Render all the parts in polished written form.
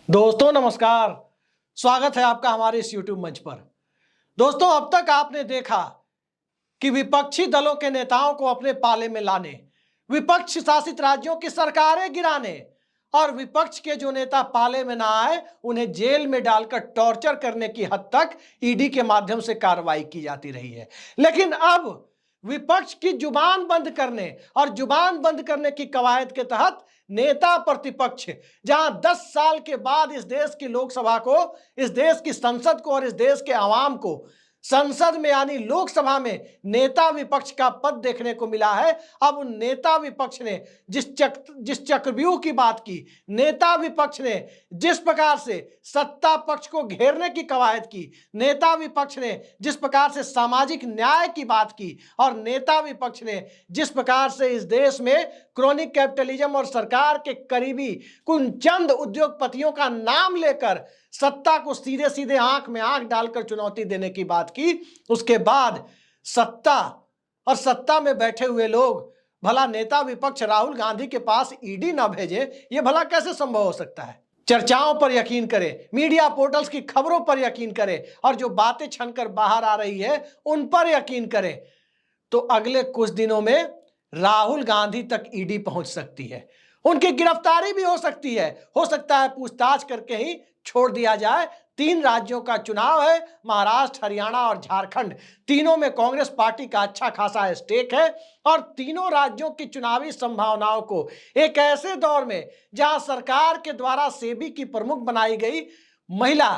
दोस्तों नमस्कार। स्वागत है आपका हमारे इस YouTube मंच पर। दोस्तों, अब तक आपने देखा कि विपक्षी दलों के नेताओं को अपने पाले में लाने, विपक्ष शासित राज्यों की सरकारें गिराने और विपक्ष के जो नेता पाले में ना आए उन्हें जेल में डालकर टॉर्चर करने की हद तक ईडी के माध्यम से कार्रवाई की जाती रही है। लेकिन अब विपक्ष की जुबान बंद करने और जुबान बंद करने की कवायद के तहत नेता प्रतिपक्ष, जहां 10 साल के बाद इस देश की लोकसभा को, इस देश की संसद को और इस देश के आवाम को संसद में यानी लोकसभा में नेता विपक्ष का पद देखने को मिला है, अब उन नेता विपक्ष ने जिस चक्रव्यूह की बात की, नेता विपक्ष ने जिस प्रकार से सत्ता पक्ष को घेरने की कवायद की, नेता विपक्ष ने जिस प्रकार से सामाजिक न्याय की बात की और नेता विपक्ष ने जिस प्रकार से इस देश में क्रोनिक कैपिटलिज्म और सरकार के करीबी कुछ चंद उद्योगपतियों का नाम लेकर सत्ता को सीधे सीधे आंख में आंख डालकर चुनौती देने की बात की, उसके बाद सत्ता में बैठे हुए लोग भला नेता विपक्ष राहुल गांधी के पास ईडी ना भेजे, यह भला कैसे संभव हो सकता है? चर्चाओं पर यकीन करें, मीडिया पोर्टल्स की खबरों पर यकीन करें और जो बातें छनकर बाहर आ रही है उन पर यकीन करें, तो अगले कुछ दिनों में राहुल गांधी तक ईडी पहुंच सकती है, उनकी गिरफ्तारी भी हो सकती है, हो सकता है पूछताछ करके ही छोड़ दिया जाए। 3 राज्यों का चुनाव है, महाराष्ट्र, हरियाणा और झारखंड। तीनों में कांग्रेस पार्टी का अच्छा खासा स्टेक है और तीनों राज्यों की चुनावी संभावनाओं को एक ऐसे दौर में जहां सरकार के द्वारा सेबी की प्रमुख बनाई गई महिला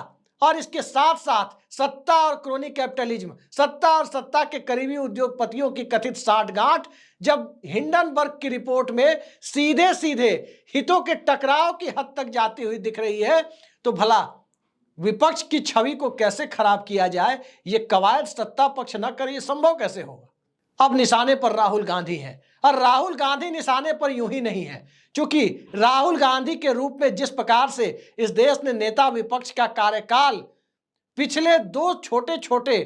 और इसके साथ साथ सत्ता और क्रोनी कैपिटलिज्म, सत्ता और सत्ता के करीबी उद्योगपतियों की कथित साठगांठ जब हिंडनबर्ग की रिपोर्ट में सीधे सीधे हितों के टकराव की हद तक जाती हुई दिख रही है, तो भला विपक्ष की छवि को कैसे खराब किया जाए, यह कवायद सत्ता पक्ष न करे, यह संभव कैसे होगा? अब निशाने पर राहुल गांधी हैं और राहुल गांधी निशाने पर यूं ही नहीं है, क्योंकि राहुल गांधी के रूप में जिस प्रकार से इस देश ने नेता विपक्ष का कार्यकाल पिछले 2 छोटे छोटे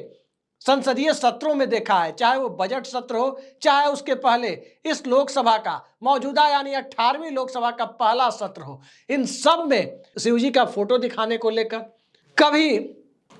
संसदीय सत्रों में देखा है, चाहे वो बजट सत्र हो, चाहे उसके पहले इस लोकसभा का मौजूदा यानी 18वीं लोकसभा का पहला सत्र हो, इन सब में शिवजी का फोटो दिखाने को लेकर, कभी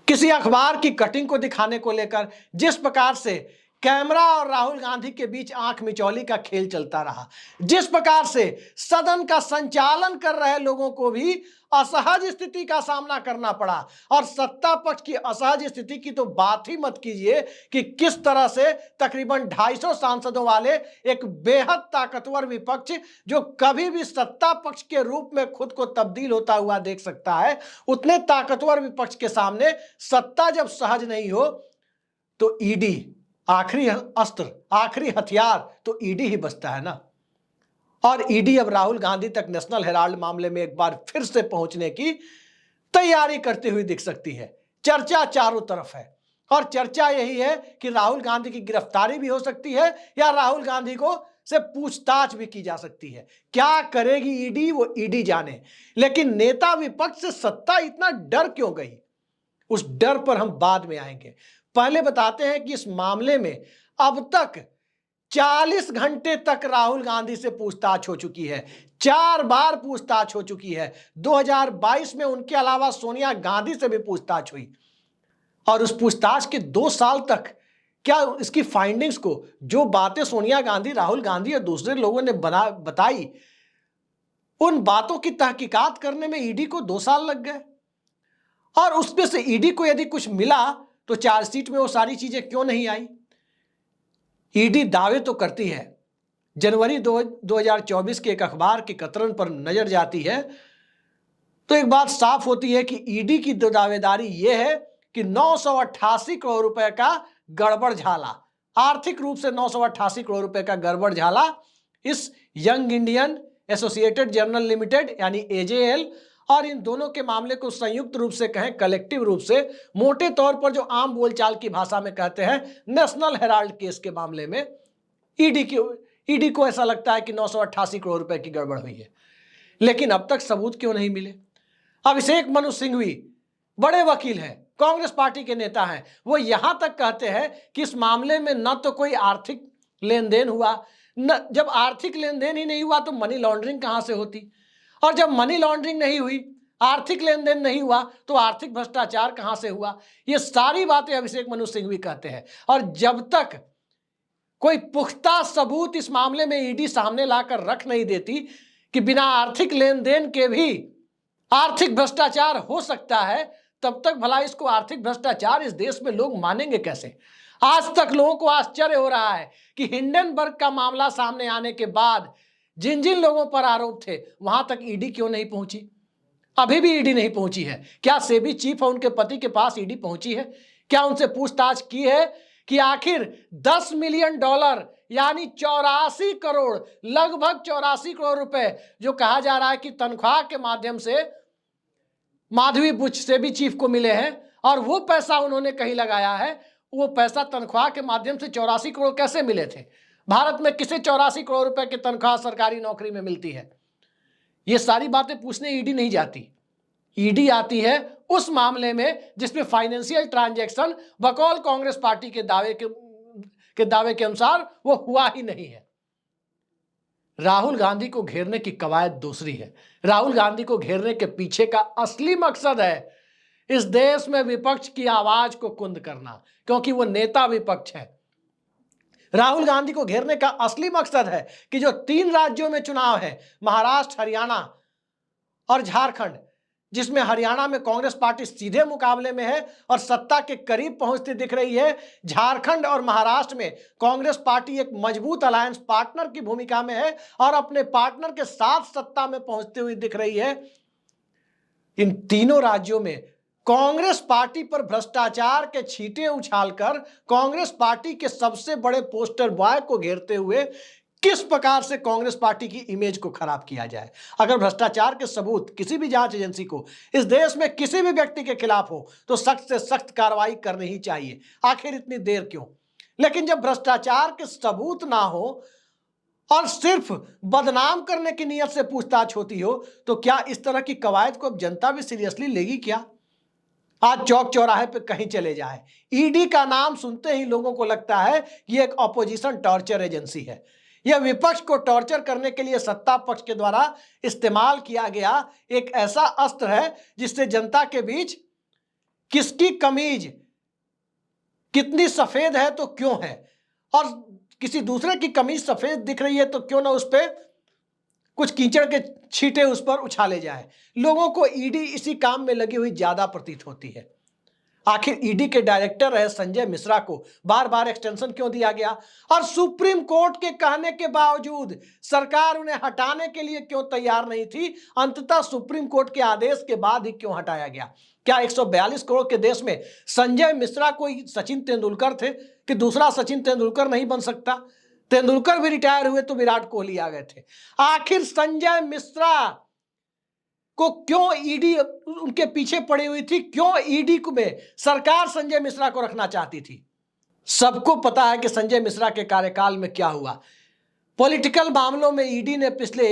किसी अखबार की कटिंग को दिखाने को लेकर, जिस प्रकार से कैमरा और राहुल गांधी के बीच आंख मिचौली का खेल चलता रहा, जिस प्रकार से सदन का संचालन कर रहे लोगों को भी असहज स्थिति का सामना करना पड़ा और सत्ता पक्ष की असहज स्थिति की तो बात ही मत कीजिए कि किस तरह से तकरीबन 250 सांसदों वाले एक बेहद ताकतवर विपक्ष जो कभी भी सत्ता पक्ष के रूप में खुद को तब्दील होता हुआ देख सकता है, उतने ताकतवर विपक्ष के सामने सत्ता जब सहज नहीं हो तो ईडी आखिरी अस्त्र, आखिरी हथियार तो ईडी ही बचता है ना। और ईडी अब राहुल गांधी तक नेशनल हेराल्ड मामले में एक बार फिर से पहुंचने की तैयारी करती हुई दिख सकती है। चर्चा चारों तरफ है और चर्चा यही है कि राहुल गांधी की गिरफ्तारी भी हो सकती है या राहुल गांधी को से पूछताछ भी की जा सकती है। क्या करेगी ईडी, वो ईडी जाने। लेकिन नेता विपक्ष से सत्ता इतना डर क्यों गई, उस डर पर हम बाद में आएंगे। पहले बताते हैं कि इस मामले में अब तक 40 घंटे तक राहुल गांधी से पूछताछ हो चुकी है, 4 बार पूछताछ हो चुकी है। 2022 में उनके अलावा सोनिया गांधी से भी पूछताछ हुई और उस पूछताछ के 2 साल तक क्या इसकी फाइंडिंग्स को, जो बातें सोनिया गांधी, राहुल गांधी और दूसरे लोगों ने बताई, उन बातों की तहकीकात करने में ईडी को 2 साल लग गए और उसमें से ईडी को यदि कुछ मिला तो चार्जशीट में वो सारी चीजें क्यों नहीं आई? ईडी दावे तो करती है। जनवरी 2024 के एक अखबार के कतरन पर नजर जाती है तो एक बात साफ होती है कि ईडी की दावेदारी यह है कि 988 करोड़ रुपए का गड़बड़ झाला, आर्थिक रूप से 988 करोड़ रुपए का गड़बड़ झाला इस young Indian associated journal limited यानी एजेएल और इन दोनों के मामले को संयुक्त रूप से कहें, कलेक्टिव रूप से, मोटे तौर पर जो आम बोलचाल की भाषा में कहते हैं नेशनल हेराल्ड केस के मामले में ईडी को ऐसा लगता है कि 988 करोड़ रुपए की गड़बड़ हुई है। लेकिन अब तक सबूत क्यों नहीं मिले? अभिषेक मनु सिंघवी बड़े वकील हैं, कांग्रेस पार्टी के नेता हैं, वो यहां तक कहते हैं कि इस मामले में न तो कोई आर्थिक लेन देन हुआ, न जब आर्थिक लेन देन ही नहीं हुआ तो मनी लॉन्ड्रिंग कहां से होती, और जब मनी लॉन्ड्रिंग नहीं हुई आर्थिक लेन देन नहीं हुआ तो आर्थिक भ्रष्टाचार कहां से हुआ? ये सारी बातें अभिषेक मनु सिंघवी कहते हैं। और जब तक कोई पुख्ता सबूत इस मामले में ईडी सामने लाकर रख नहीं देती कि बिना आर्थिक लेन देन के भी आर्थिक भ्रष्टाचार हो सकता है, तब तक भला इसको आर्थिक भ्रष्टाचार इस देश में लोग मानेंगे कैसे? आज तक लोगों को आश्चर्य हो रहा है कि हिंडनबर्ग का मामला सामने आने के बाद जिन जिन लोगों पर आरोप थे वहां तक ईडी क्यों नहीं पहुंची? अभी भी ईडी नहीं पहुंची है। क्या सेबी चीफ और उनके पति के पास ईडी पहुंची है? क्या उनसे पूछताछ की है कि आखिर 10 मिलियन डॉलर यानी 84 करोड़, लगभग 84 करोड़ रुपए जो कहा जा रहा है कि तनख्वाह के माध्यम से माधवी बुच सेबी चीफ को मिले हैं और वो पैसा उन्होंने कहीं लगाया है, वो पैसा तनख्वाह के माध्यम से 84 करोड़ कैसे मिले थे? भारत में किसे 84 करोड़ रुपए की तनख्वाह सरकारी नौकरी में मिलती है? ये सारी बातें पूछने ईडी नहीं जाती। ईडी आती है उस मामले में जिसमें फाइनेंशियल ट्रांजैक्शन बकौल कांग्रेस पार्टी के दावे के अनुसार वो हुआ ही नहीं है। राहुल गांधी को घेरने की कवायद दूसरी है। राहुल गांधी को घेरने के पीछे का असली मकसद है इस देश में विपक्ष की आवाज को कुंद करना, क्योंकि वो नेता विपक्ष है। राहुल गांधी को घेरने का असली मकसद है कि जो 3 राज्यों में चुनाव है, महाराष्ट्र, हरियाणा और झारखंड, जिसमें हरियाणा में कांग्रेस पार्टी सीधे मुकाबले में है और सत्ता के करीब पहुंचती दिख रही है, झारखंड और महाराष्ट्र में कांग्रेस पार्टी एक मजबूत अलायंस पार्टनर की भूमिका में है और अपने पार्टनर के साथ सत्ता में पहुंचती हुई दिख रही है। इन तीनों राज्यों में कांग्रेस पार्टी पर भ्रष्टाचार के छींटे उछालकर कांग्रेस पार्टी के सबसे बड़े पोस्टर बॉय को घेरते हुए किस प्रकार से कांग्रेस पार्टी की इमेज को खराब किया जाए। अगर भ्रष्टाचार के सबूत किसी भी जांच एजेंसी को इस देश में किसी भी व्यक्ति के खिलाफ हो तो सख्त से सख्त कार्रवाई करनी ही चाहिए। आखिर इतनी देर क्यों? लेकिन जब भ्रष्टाचार के सबूत ना हो और सिर्फ बदनाम करने की नीयत से पूछताछ होती हो तो क्या इस तरह की कवायद को अब जनता भी सीरियसली लेगी क्या? आज चौक चौराहे पे कहीं चले जाए, ईडी का नाम सुनते ही लोगों को लगता है कि एक ऑपोजिशन टॉर्चर एजेंसी है। यह विपक्ष को टॉर्चर करने के लिए सत्ता पक्ष के द्वारा इस्तेमाल किया गया एक ऐसा अस्त्र है जिससे जनता के बीच किसकी कमीज कितनी सफेद है तो क्यों है, और किसी दूसरे की कमीज सफेद दिख रही है तो क्यों ना उस पर कुछ कीचड़ के छींटे उस पर उछाले जाए। लोगों को ईडी इसी काम में लगी हुई ज्यादा प्रतीत होती है। आखिर ईडी के डायरेक्टर रहे संजय मिश्रा को बार बार एक्सटेंशन क्यों दिया गया और सुप्रीम कोर्ट के कहने के बावजूद सरकार उन्हें हटाने के लिए क्यों तैयार नहीं थी? अंततः सुप्रीम कोर्ट के आदेश के बाद ही क्यों हटाया गया? क्या 142 करोड़ के देश में संजय मिश्रा कोई सचिन तेंदुलकर थे कि दूसरा सचिन तेंदुलकर नहीं बन सकता? तेंदुलकर भी रिटायर हुए तो विराट कोहली आ गए थे। आखिर संजय मिश्रा को क्यों ईडी उनके पीछे पड़ी हुई थी? क्यों ईडी में सरकार संजय मिश्रा को रखना चाहती थी? सबको पता है कि संजय मिश्रा के कार्यकाल में क्या हुआ। पॉलिटिकल मामलों में ईडी ने पिछले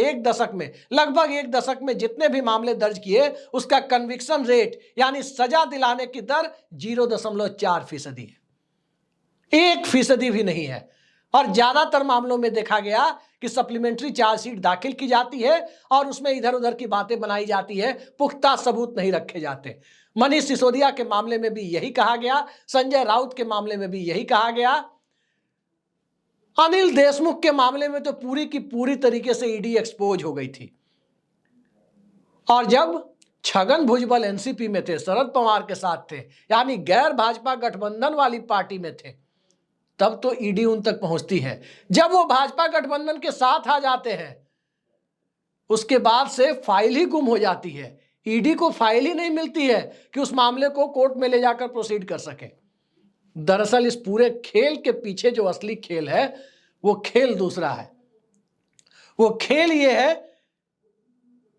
लगभग एक दशक में जितने भी मामले दर्ज किए उसका कन्विक्शन रेट यानी सजा दिलाने की दर 0.4% है, 1% भी नहीं है। और ज्यादातर मामलों में देखा गया कि सप्लीमेंट्री चार्जशीट दाखिल की जाती है और उसमें इधर उधर की बातें बनाई जाती है, पुख्ता सबूत नहीं रखे जाते। मनीष सिसोदिया के मामले में भी यही कहा गया, संजय राउत के मामले में भी यही कहा गया, अनिल देशमुख के मामले में तो पूरी की पूरी तरीके से ईडी एक्सपोज हो गई थी। और जब छगन भुजबल एनसीपी में थे, शरद पवार के साथ थे, यानी गैर भाजपा गठबंधन वाली पार्टी में थे, तब तो ईडी उन तक पहुंचती है। जब वो भाजपा गठबंधन के साथ आ जाते हैं उसके बाद से फाइल ही गुम हो जाती है। ईडी को फाइल ही नहीं मिलती है कि उस मामले को कोर्ट में ले जाकर प्रोसीड कर सके। दरअसल इस पूरे खेल के पीछे जो असली खेल है वो खेल दूसरा है। वो खेल ये है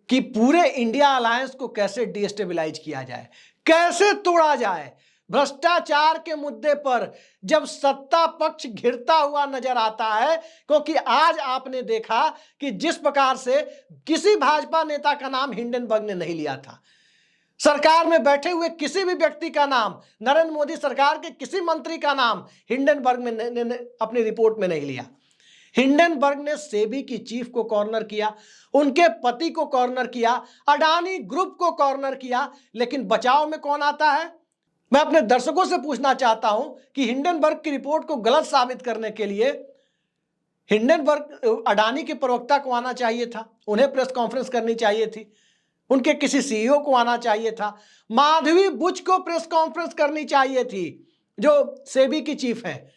कि पूरे इंडिया अलायंस को कैसे डिस्टेबलाइज किया जाए, कैसे तोड़ा जाए। भ्रष्टाचार के मुद्दे पर जब सत्ता पक्ष घिरता हुआ नजर आता है, क्योंकि आज आपने देखा कि जिस प्रकार से किसी भाजपा नेता का नाम हिंडनबर्ग ने नहीं लिया था, सरकार में बैठे हुए किसी भी व्यक्ति का नाम, नरेंद्र मोदी सरकार के किसी मंत्री का नाम हिंडनबर्ग में अपनी रिपोर्ट में नहीं लिया। हिंडनबर्ग ने सेबी की चीफ को कॉर्नर किया, उनके पति को कॉर्नर किया, अडानी ग्रुप को कॉर्नर किया, लेकिन बचाव में कौन आता है? मैं अपने दर्शकों से पूछना चाहता हूं कि हिंडनबर्ग की रिपोर्ट को गलत साबित करने के लिए हिंडनबर्ग अडानी के प्रवक्ता को आना चाहिए था, उन्हें प्रेस कॉन्फ्रेंस करनी चाहिए थी, उनके किसी सीईओ को आना चाहिए था, माधवी बुच को प्रेस कॉन्फ्रेंस करनी चाहिए थी जो सेबी की चीफ है,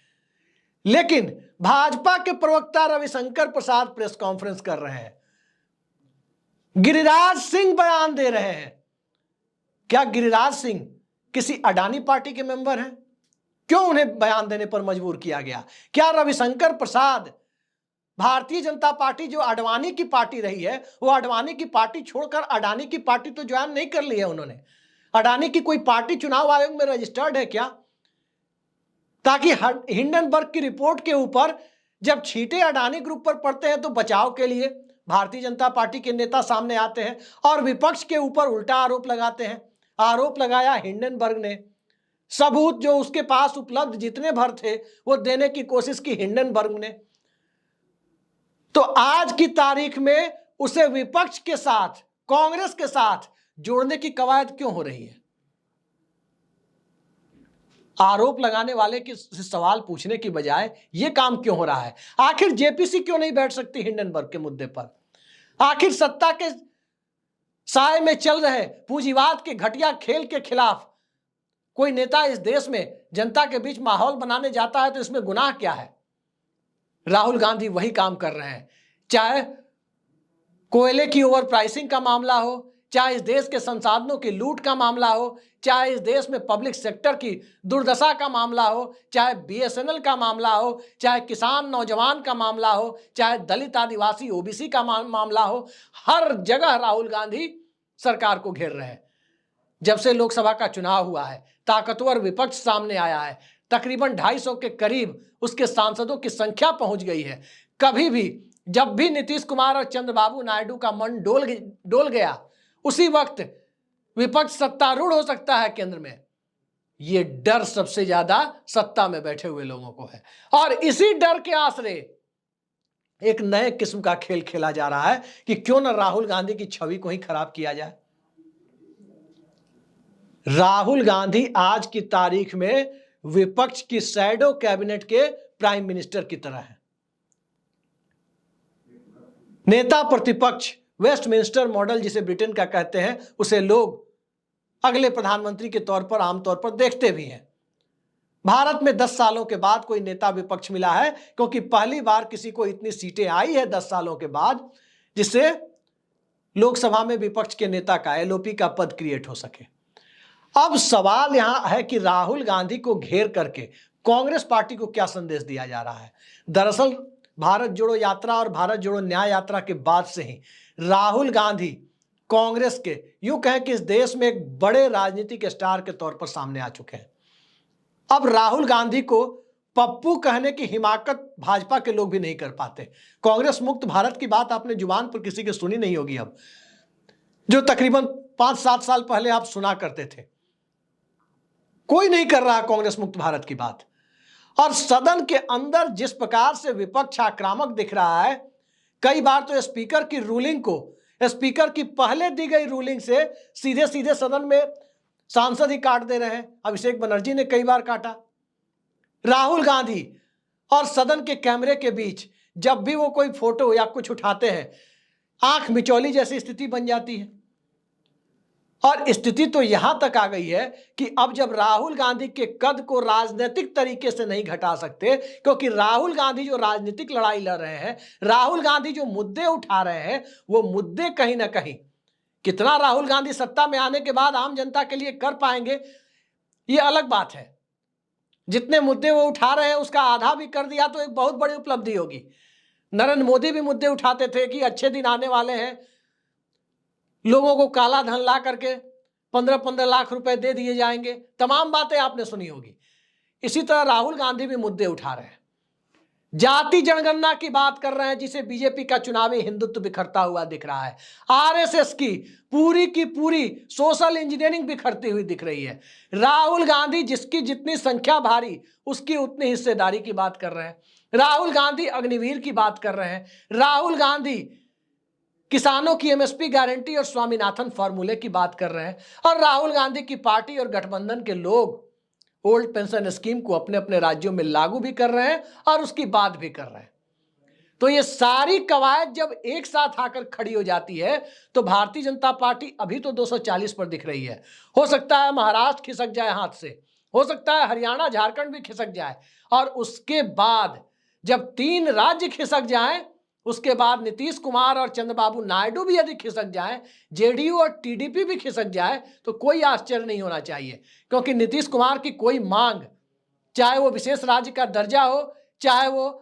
लेकिन भाजपा के प्रवक्ता रविशंकर प्रसाद प्रेस कॉन्फ्रेंस कर रहे हैं, गिरिराज सिंह बयान दे रहे हैं। क्या गिरिराज सिंह किसी अडानी पार्टी के मेंबर हैं? क्यों उन्हें बयान देने पर मजबूर किया गया? क्या रविशंकर प्रसाद भारतीय जनता पार्टी जो अडवाणी की पार्टी रही है, वो अडवाणी की पार्टी छोड़कर अडानी की पार्टी तो ज्वाइन नहीं कर ली है उन्होंने? अडानी की कोई पार्टी चुनाव आयोग में रजिस्टर्ड है क्या? ताकि हिंडनबर्ग की रिपोर्ट के ऊपर जब छींटे अडानी ग्रुप पर पड़ते हैं तो बचाव के लिए भारतीय जनता पार्टी के नेता सामने आते हैं और विपक्ष के ऊपर उल्टा आरोप लगाते हैं। आरोप लगाया हिंडनबर्ग ने, सबूत जो उसके पास उपलब्ध जितने भर थे वो देने की कोशिश की हिंडनबर्ग ने। तो आज की तारीख में उसे विपक्ष के साथ, कांग्रेस के साथ जोड़ने की कवायद क्यों हो रही है? आरोप लगाने वाले के सवाल पूछने की बजाय यह काम क्यों हो रहा है? आखिर जेपीसी क्यों नहीं बैठ सकती हिंडनबर्ग के मुद्दे पर? आखिर सत्ता के साए में चल रहे पूंजीवाद के घटिया खेल के खिलाफ कोई नेता इस देश में जनता के बीच माहौल बनाने जाता है तो इसमें गुनाह क्या है? राहुल गांधी वही काम कर रहे हैं, चाहे कोयले की ओवर प्राइसिंग का मामला हो, चाहे इस देश के संसाधनों की लूट का मामला हो, चाहे इस देश में पब्लिक सेक्टर की दुर्दशा का मामला हो, चाहे बीएसएनएल का मामला हो, चाहे किसान नौजवान का मामला हो, चाहे दलित आदिवासी ओबीसी का मामला हो, हर जगह राहुल गांधी सरकार को घेर रहे हैं। जब से लोकसभा का चुनाव हुआ है, ताकतवर विपक्ष सामने आया है, तकरीबन 250 के करीब उसके सांसदों की संख्या पहुंच गई है। कभी भी जब भी नीतीश कुमार और चंद्रबाबू नायडू का मन डोल गया, उसी वक्त विपक्ष सत्तारूढ़ हो सकता है केंद्र में। यह डर सबसे ज्यादा सत्ता में बैठे हुए लोगों को है और इसी डर के आसरे एक नए किस्म का खेल खेला जा रहा है कि क्यों ना राहुल गांधी की छवि को ही खराब किया जाए। राहुल गांधी आज की तारीख में विपक्ष की शैडो कैबिनेट के प्राइम मिनिस्टर की तरह है। नेता प्रतिपक्ष, वेस्टमिंस्टर मॉडल जिसे ब्रिटेन का कहते हैं, उसे लोग अगले प्रधानमंत्री के तौर पर आमतौर पर देखते भी हैं। भारत में 10 सालों के बाद कोई नेता विपक्ष मिला है, क्योंकि पहली बार किसी को इतनी सीटें आई है 10 सालों के बाद जिससे लोकसभा में विपक्ष के नेता का एलओपी का पद क्रिएट हो सके। अब सवाल यहां है कि राहुल गांधी को घेर करके कांग्रेस पार्टी को क्या संदेश दिया जा रहा है? दरअसल भारत जोड़ो यात्रा और भारत जोड़ो न्याय यात्रा के बाद से ही राहुल गांधी कांग्रेस के, यूं कहें कि इस देश में एक बड़े राजनीतिक स्टार के तौर पर सामने आ चुके हैं। अब राहुल गांधी को पप्पू कहने की हिमाकत भाजपा के लोग भी नहीं कर पाते। कांग्रेस मुक्त भारत की बात आपने जुबान पर किसी की सुनी नहीं होगी अब, जो तकरीबन 5-7 साल पहले आप सुना करते थे। कोई नहीं कर रहा कांग्रेस मुक्त भारत की बात। और सदन के अंदर जिस प्रकार से विपक्ष आक्रामक दिख रहा है, कई बार तो स्पीकर की रूलिंग को, स्पीकर की पहले दी गई रूलिंग से सीधे सीधे सदन में सांसद ही काट दे रहे हैं। अभिषेक बनर्जी ने कई बार काटा। राहुल गांधी और सदन के कैमरे के बीच जब भी वो कोई फोटो या कुछ उठाते हैं, आंख मिचौली जैसी स्थिति बन जाती है। और स्थिति तो यहां तक आ गई है कि अब जब राहुल गांधी के कद को राजनीतिक तरीके से नहीं घटा सकते, क्योंकि राहुल गांधी जो राजनीतिक लड़ाई लड़ रहे हैं, राहुल गांधी जो मुद्दे उठा रहे हैं, वो मुद्दे कहीं ना कहीं कितना राहुल गांधी सत्ता में आने के बाद आम जनता के लिए कर पाएंगे, ये अलग बात है। जितने मुद्दे वो उठा रहे हैं उसका आधा भी कर दिया तो एक बहुत बड़ी उपलब्धि होगी। नरेंद्र मोदी भी मुद्दे उठाते थे कि अच्छे दिन आने वाले हैं, लोगों को काला धन ला करके 15-15 लाख रुपए दे दिए जाएंगे, तमाम बातें आपने सुनी होगी। इसी तरह राहुल गांधी भी मुद्दे उठा रहे हैं, जाति जनगणना की बात कर रहे हैं, जिसे बीजेपी का चुनावी हिंदुत्व बिखरता हुआ दिख रहा है। आरएसएस की पूरी सोशल इंजीनियरिंग बिखरती हुई दिख रही है। राहुल गांधी जिसकी जितनी संख्या भारी, उसकी उतनी हिस्सेदारी की बात कर रहे हैं। राहुल गांधी अग्निवीर की बात कर रहे हैं, राहुल गांधी किसानों की एमएसपी गारंटी और स्वामीनाथन फॉर्मूले की बात कर रहे हैं, और राहुल गांधी की पार्टी और गठबंधन के लोग ओल्ड पेंशन स्कीम को अपने अपने राज्यों में लागू भी कर रहे हैं और उसकी बात भी कर रहे हैं। तो ये सारी कवायद जब एक साथ आकर खड़ी हो जाती है तो भारतीय जनता पार्टी अभी तो 240 पर दिख रही है, हो सकता है महाराष्ट्र खिसक जाए हाथ से, हो सकता है हरियाणा झारखंड भी खिसक जाए, और उसके बाद जब 3 राज्य खिसक जाएं, उसके बाद नीतीश कुमार और चंद्रबाबू नायडू भी यदि खिसक जाए, जेडीयू और टीडीपी भी खिसक जाए, तो कोई आश्चर्य नहीं होना चाहिए, क्योंकि नीतीश कुमार की कोई मांग, चाहे वो विशेष राज्य का दर्जा हो, चाहे वो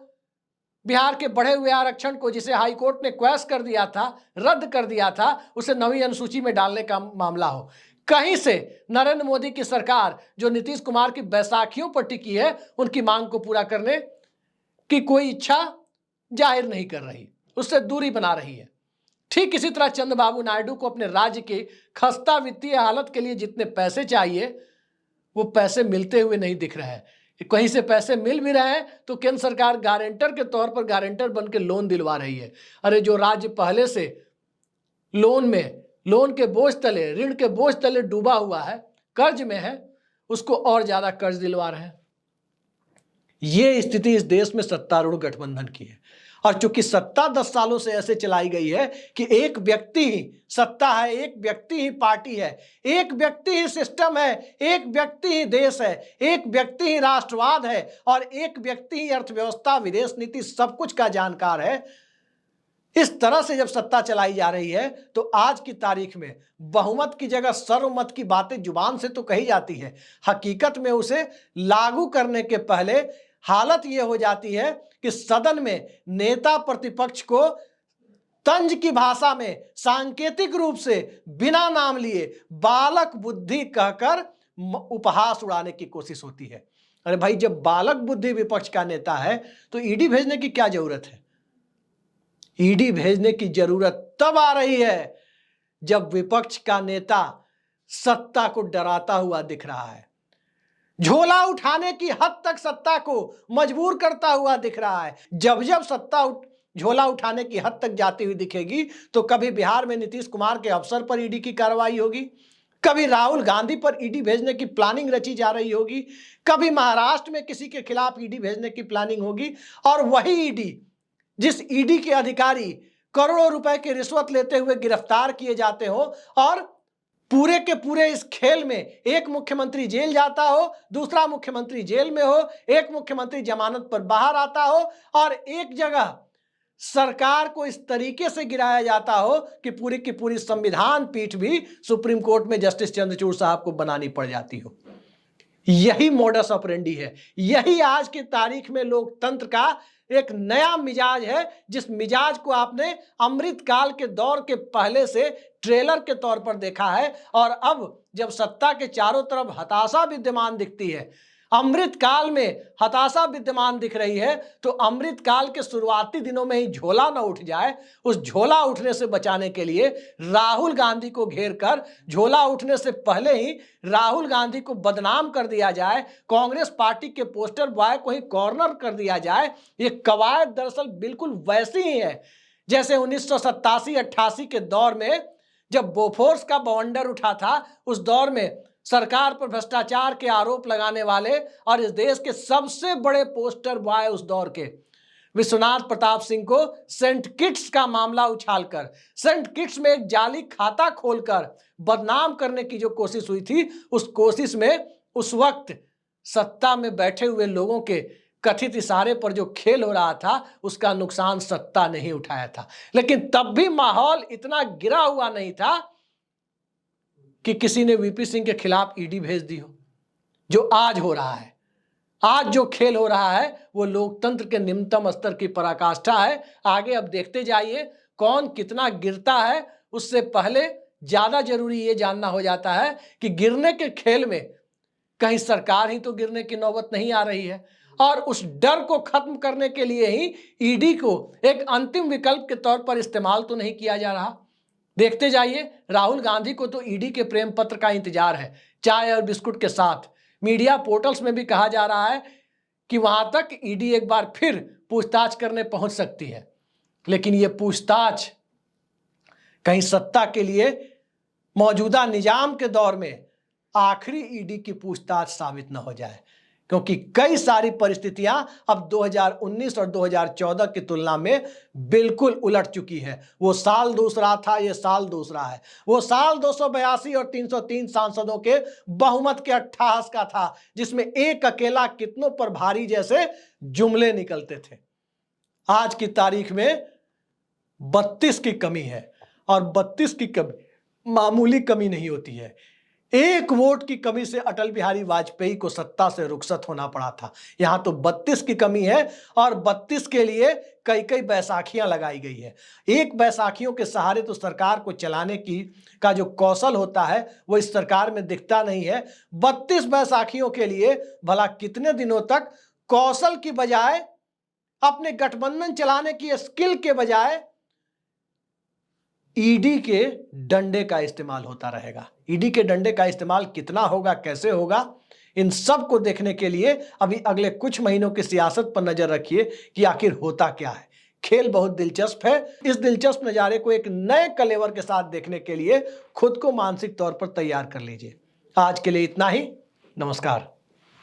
बिहार के बढ़े हुए आरक्षण को जिसे हाईकोर्ट ने क्वैश कर दिया था, रद्द कर दिया था, उसे नवी अनुसूची में डालने का मामला हो, कहीं से नरेंद्र मोदी की सरकार जो नीतीश कुमार की बैसाखियों पर टिकी है, उनकी मांग को पूरा करने की कोई इच्छा जाहिर नहीं कर रही, उससे दूरी बना रही है। ठीक इसी तरह चंद्रबाबू नायडू को अपने राज्य की खस्ता वित्तीय हालत के लिए जितने पैसे चाहिए, वो पैसे मिलते हुए नहीं दिख रहे हैं। कहीं से पैसे मिल भी रहे हैं तो केंद्र सरकार गारंटर के तौर पर गारंटर बन के लोन दिलवा रही है। अरे जो राज्य पहले से लोन के बोझ तले, ऋण के बोझ तले डूबा हुआ है, कर्ज में है, उसको और ज्यादा कर्ज दिलवा रहे हैं। ये स्थिति इस देश में सत्तारूढ़ गठबंधन की है, और चूंकि सत्ता 10 सालों से ऐसे चलाई गई है कि एक व्यक्ति ही सत्ता है, एक व्यक्ति ही पार्टी है, एक व्यक्ति ही सिस्टम है, एक व्यक्ति ही देश है, एक व्यक्ति ही राष्ट्रवाद है, और एक व्यक्ति ही अर्थव्यवस्था, विदेश नीति, सब कुछ का जानकार है। इस तरह से जब सत्ता चलाई जा रही है तो आज की तारीख में बहुमत की जगह सर्वमत की बातें जुबान से तो कही जाती है, हकीकत में उसे लागू करने के पहले हालत यह हो जाती है कि सदन में नेता प्रतिपक्ष को तंज की भाषा में सांकेतिक रूप से बिना नाम लिए बालक बुद्धि कहकर उपहास उड़ाने की कोशिश होती है। अरे भाई, जब बालक बुद्धि विपक्ष का नेता है तो ईडी भेजने की क्या जरूरत है? ईडी भेजने की जरूरत तब आ रही है जब विपक्ष का नेता सत्ता को डराता हुआ दिख रहा है, झोला उठाने की हद तक सत्ता को मजबूर करता हुआ दिख रहा है। जब जब सत्ता झोला उठाने की हद तक जाती हुई दिखेगी तो कभी बिहार में नीतीश कुमार के अफसर पर ईडी की कार्रवाई होगी, कभी राहुल गांधी पर ईडी भेजने की प्लानिंग रची जा रही होगी, कभी महाराष्ट्र में किसी के खिलाफ ईडी भेजने की प्लानिंग होगी, और वही ईडी, जिस ईडी के अधिकारी करोड़ों रुपए की रिश्वत लेते हुए गिरफ्तार किए जाते हो, और पूरे के पूरे इस खेल में एक मुख्यमंत्री जेल जाता हो, दूसरा मुख्यमंत्री जेल में हो, एक मुख्यमंत्री जमानत पर बाहर आता हो, और एक जगह सरकार को इस तरीके से गिराया जाता हो कि पूरी की पूरी संविधान पीठ भी सुप्रीम कोर्ट में जस्टिस चंद्रचूड़ साहब को बनानी पड़ जाती हो। यही मोडस ऑपरेंडी है, यही आज की तारीख में लोकतंत्र का एक नया मिजाज है, जिस मिजाज को आपने अमृत काल के दौर के पहले से ट्रेलर के तौर पर देखा है, और अब जब सत्ता के चारों तरफ हताशा विद्यमान दिखती है, अमृत काल में हताशा विद्यमान दिख रही है, तो अमृत काल के शुरुआती दिनों में ही झोला न उठ जाए, उस झोला उठने से बचाने के लिए राहुल गांधी को घेर कर झोला उठने से पहले ही राहुल गांधी को बदनाम कर दिया जाए, कांग्रेस पार्टी के पोस्टर बॉय को ही कॉर्नर कर दिया जाए। ये कवायद दरअसल बिल्कुल वैसी ही है जैसे 1987-88 के दौर में जब बोफोर्स का बवंडर उठा था। उस दौर में सरकार पर भ्रष्टाचार के आरोप लगाने वाले और इस देश के सबसे बड़े पोस्टर बॉय उस दौर के विश्वनाथ प्रताप सिंह को सेंट किट्स का मामला उछालकर, सेंट किट्स में एक जाली खाता खोलकर बदनाम करने की जो कोशिश हुई थी, उस कोशिश में उस वक्त सत्ता में बैठे हुए लोगों के कथित इशारे पर जो खेल हो रहा था, उसका नुकसान सत्ता नहीं उठाया था। लेकिन तब भी माहौल इतना गिरा हुआ नहीं था कि किसी ने वीपी सिंह के खिलाफ ईडी भेज दी हो। जो आज हो रहा है, आज जो खेल हो रहा है, वो लोकतंत्र के निम्नतम स्तर की पराकाष्ठा है। आगे अब देखते जाइए कौन कितना गिरता है। उससे पहले ज्यादा जरूरी ये जानना हो जाता है कि गिरने के खेल में कहीं सरकार ही तो गिरने की नौबत नहीं आ रही है, और उस डर को खत्म करने के लिए ही ईडी को एक अंतिम विकल्प के तौर पर इस्तेमाल तो नहीं किया जा रहा। देखते जाइए, राहुल गांधी को तो ईडी के प्रेम पत्र का इंतजार है, चाय और बिस्कुट के साथ। मीडिया पोर्टल्स में भी कहा जा रहा है कि वहां तक ईडी एक बार फिर पूछताछ करने पहुंच सकती है, लेकिन ये पूछताछ कहीं सत्ता के लिए मौजूदा निजाम के दौर में आखिरी ईडी की पूछताछ साबित न हो जाए, क्योंकि कई सारी परिस्थितियां अब 2019 और 2014 की तुलना में बिल्कुल उलट चुकी है। वो साल दूसरा था, ये साल दूसरा है। वो साल 282 और 303 सांसदों के बहुमत के अट्ठास का था, जिसमें एक अकेला कितनों पर भारी जैसे जुमले निकलते थे। आज की तारीख में 32 की कमी है, और 32 की कमी मामूली कमी नहीं होती है। एक वोट की कमी से अटल बिहारी वाजपेयी को सत्ता से रुखसत होना पड़ा था। यहां तो 32 की कमी है, और 32 के लिए कई कई बैसाखियां लगाई गई है। एक बैसाखियों के सहारे तो सरकार को चलाने की का जो कौशल होता है वो इस सरकार में दिखता नहीं है। 32 बैसाखियों के लिए भला कितने दिनों तक कौशल की बजाय, अपने गठबंधन चलाने की स्किल के बजाय ईडी के डंडे का इस्तेमाल होता रहेगा। ईडी के डंडे का इस्तेमाल कितना होगा, कैसे होगा, इन सब को देखने के लिए अभी अगले कुछ महीनों की सियासत पर नजर रखिए कि आखिर होता क्या है। खेल बहुत दिलचस्प है। इस दिलचस्प नजारे को एक नए कलेवर के साथ देखने के लिए खुद को मानसिक तौर पर तैयार कर लीजिए। आज के लिए इतना ही। नमस्कार।